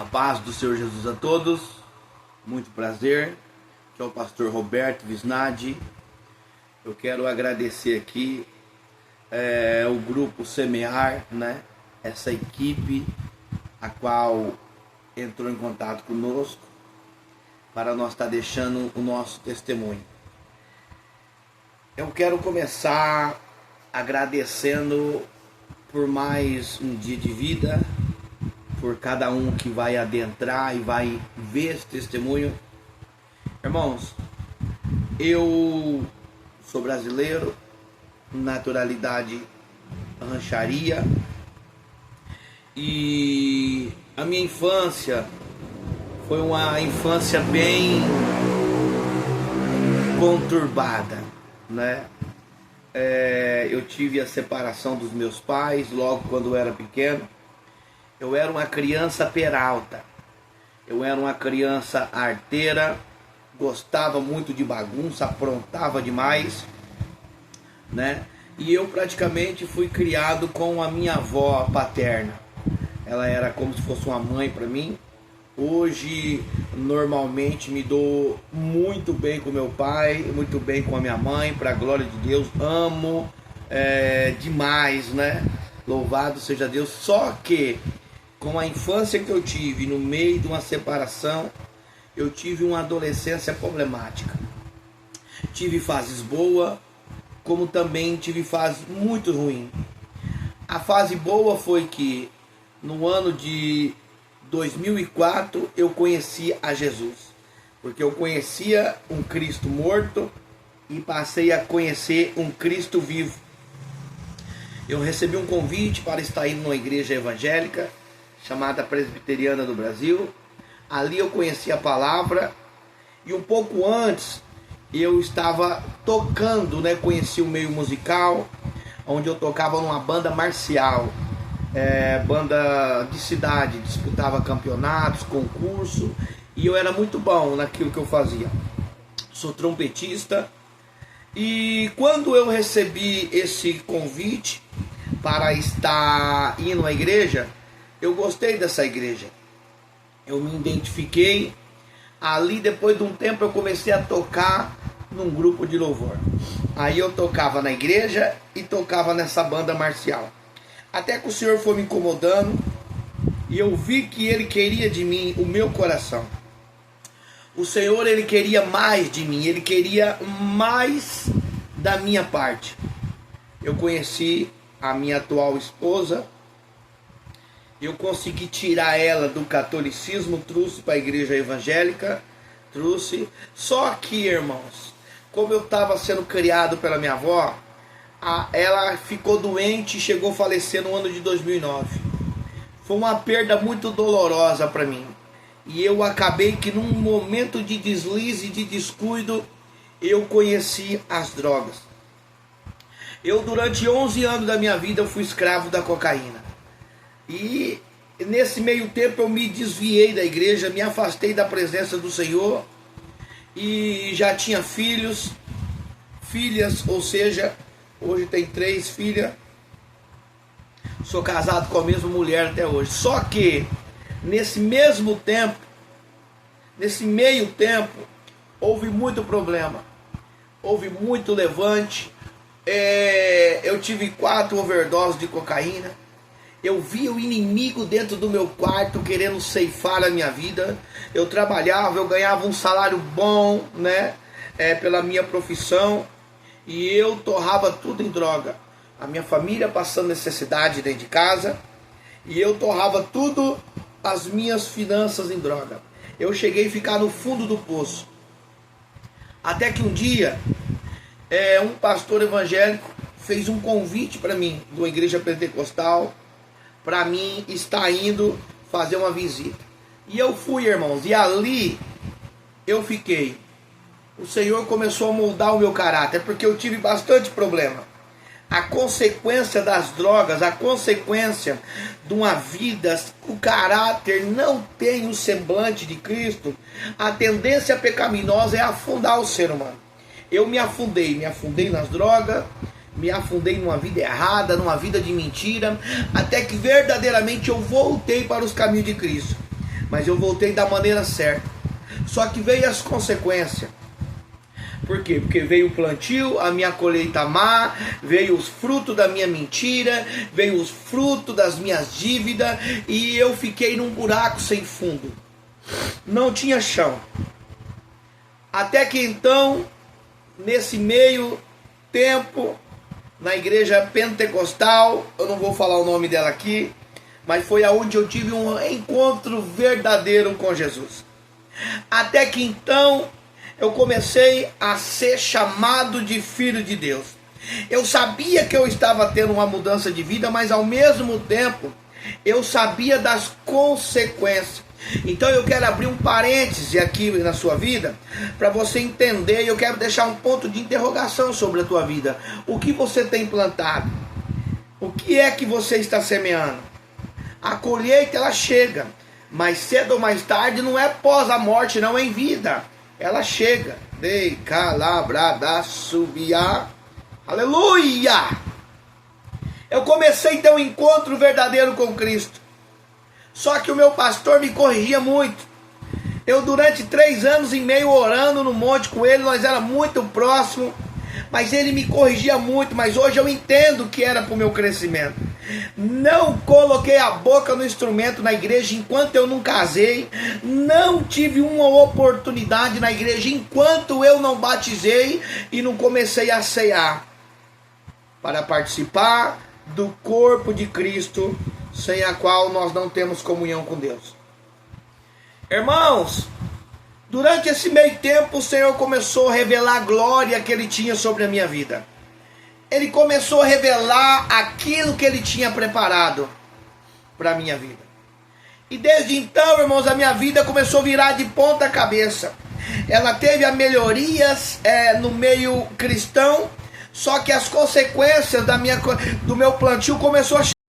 A paz do Senhor Jesus a todos, muito prazer, que é o pastor Roberto Visnadi. Eu quero agradecer aqui o grupo Semear, né? Essa equipe a qual entrou em contato conosco para nós estar deixando o nosso testemunho. Eu quero começar agradecendo por mais um dia de vida, por cada um que vai adentrar e vai ver esse testemunho. Irmãos, eu sou brasileiro, naturalidade rancharia, e a minha infância foi uma infância bem conturbada, né? Eu tive a separação dos meus pais logo quando eu era pequeno. Eu era uma criança peralta, eu era uma criança arteira, gostava muito de bagunça, aprontava demais, né? E eu praticamente fui criado com a minha avó paterna. Ela era como se fosse uma mãe para mim. Hoje, normalmente, me dou muito bem com meu pai, muito bem com a minha mãe, para a glória de Deus. Amo demais, né? Louvado seja Deus. Só que, com a infância que eu tive, no meio de uma separação, eu tive uma adolescência problemática. Tive fases boas, como também tive fases muito ruins. A fase boa foi que, no ano de 2004, eu conheci a Jesus. Porque eu conhecia um Cristo morto e passei a conhecer um Cristo vivo. Eu recebi um convite para estar indo numa igreja evangélica, chamada Presbiteriana do Brasil. Ali eu conheci a palavra, e um pouco antes eu estava tocando, né? Conheci o meio musical, onde eu tocava numa banda marcial, banda de cidade, disputava campeonatos, concurso, e eu era muito bom naquilo que eu fazia. Sou trompetista, e quando eu recebi esse convite para estar indo à igreja, eu gostei dessa igreja, eu me identifiquei. Ali, depois de um tempo, eu comecei a tocar num grupo de louvor. Aí eu tocava na igreja e tocava nessa banda marcial. Até que o Senhor foi me incomodando, e eu vi que Ele queria de mim o meu coração. O Senhor, Ele queria mais de mim, Ele queria mais da minha parte. Eu conheci a minha atual esposa, eu consegui tirar ela do catolicismo, trouxe para a igreja evangélica, trouxe. Só que, irmãos, como eu estava sendo criado pela minha avó, ela ficou doente e chegou a falecer no ano de 2009. Foi uma perda muito dolorosa para mim. E eu acabei que num momento de deslize, de descuido, eu conheci as drogas. Eu, durante 11 anos da minha vida, eu fui escravo da cocaína. E nesse meio tempo eu me desviei da igreja, me afastei da presença do Senhor, e já tinha filhas, ou seja, hoje tem 3 filhas. Sou casado com a mesma mulher até hoje. Só que nesse meio tempo, houve muito problema, houve muito levante. Eu tive 4 overdoses de cocaína. Eu via o inimigo dentro do meu quarto querendo ceifar a minha vida. Eu trabalhava, eu ganhava um salário bom, né? Pela minha profissão. E eu torrava tudo em droga. A minha família passando necessidade dentro de casa. E eu torrava tudo, as minhas finanças, em droga. Eu cheguei a ficar no fundo do poço. Até que um dia, um pastor evangélico fez um convite para mim, de uma igreja pentecostal, para mim estar indo fazer uma visita. E eu fui, irmãos, e ali eu fiquei. O Senhor começou a moldar o meu caráter, porque eu tive bastante problema. A consequência das drogas, a consequência de uma vida, o caráter não tem o semblante de Cristo, a tendência pecaminosa é afundar o ser humano. Eu me afundei nas drogas, me afundei numa vida errada, numa vida de mentira, até que verdadeiramente eu voltei para os caminhos de Cristo. mas eu voltei da maneira certa. Só que veio as consequências. Por quê? Porque veio o plantio, a minha colheita má, veio os frutos da minha mentira, veio os frutos das minhas dívidas, e eu fiquei num buraco sem fundo. Não tinha chão. Até que então, nesse meio tempo, na igreja pentecostal, eu não vou falar o nome dela aqui, mas foi aonde eu tive um encontro verdadeiro com Jesus. Até que então eu comecei a ser chamado de filho de Deus. Eu sabia que eu estava tendo uma mudança de vida, mas ao mesmo tempo eu sabia das consequências. Então eu quero abrir um parêntese aqui na sua vida, para você entender, e eu quero deixar um ponto de interrogação sobre a tua vida. O que você tem plantado? O que é que você está semeando? A colheita ela chega, mas cedo ou mais tarde, não é pós a morte, não, é em vida. Ela chega. Dei calabrada subia. Aleluia! Eu comecei a ter um encontro verdadeiro com Cristo. Só que o meu pastor me corrigia muito. Eu durante 3 anos e meio orando no monte com ele, nós era muito próximos, mas ele me corrigia muito. Mas hoje eu entendo que era para o meu crescimento. Não coloquei a boca no instrumento na igreja enquanto eu não casei. Não tive uma oportunidade na igreja enquanto eu não batizei e não comecei a cear, para participar do corpo de Cristo, sem a qual nós não temos comunhão com Deus. Irmãos, durante esse meio tempo o Senhor começou a revelar a glória que Ele tinha sobre a minha vida. Ele começou a revelar aquilo que Ele tinha preparado para a minha vida. E desde então, irmãos, a minha vida começou a virar de ponta cabeça. Ela teve a melhorias no meio cristão, só que as consequências do meu plantio começou a